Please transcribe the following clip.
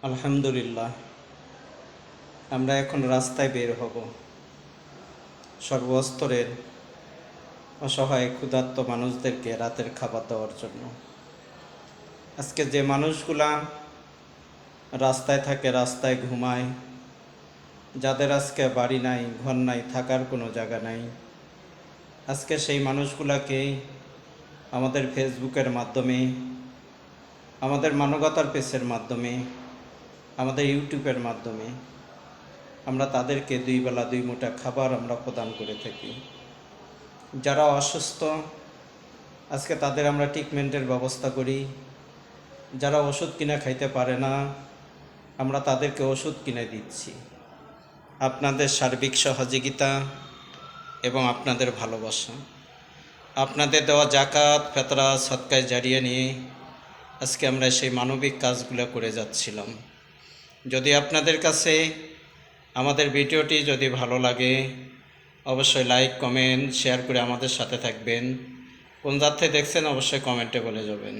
আলহামদুলিল্লাহ, আমরা এখন রাস্তায় বের হব সর্বস্তরের অসহায় ক্ষুধার্ত মানুষদেরকে রাতের খাবার দেওয়ার জন্য। আজকে যে মানুষগুলা রাস্তায় থাকে, রাস্তায় ঘুমায়, যাদের আজকে বাড়ি নাই, ঘর নাই, থাকার কোনো জায়গা নাই, আজকে সেই মানুষগুলাকে আমাদের ফেসবুকের মাধ্যমে, আমাদের মানবতার পেজের মাধ্যমে, আমাদের ইউটিউবের মাধ্যমে আমরা তাদেরকে 2 বেলা 2 মুঠা খাবার আমরা প্রদান করে থাকি। যারা অসুস্থ আজকে তাদের আমরা ট্রিটমেন্টের ব্যবস্থা করি। যারা ওষুধ কিনে খাইতে পারে না আমরা তাদেরকে ওষুধ কিনে দিচ্ছি। আপনাদের সার্বিক সহযোগিতা এবং আপনাদের ভালোবাসা, আপনাদের দেওয়া জাকাত, ফেতরা, সদকায় জারিয়া নিয়ে আজকে আমরা সেই মানবিক কাজগুলো করে যাচ্ছিলাম। যদি আপনাদের কাছে আমাদের ভিডিওটি যদি ভালো লাগে অবশ্যই লাইক, কমেন্ট, শেয়ার করে আমাদের সাথে থাকবেন। কোন জাত থেকে দেখছেন অবশ্যই কমেন্টে বলে যাবেন।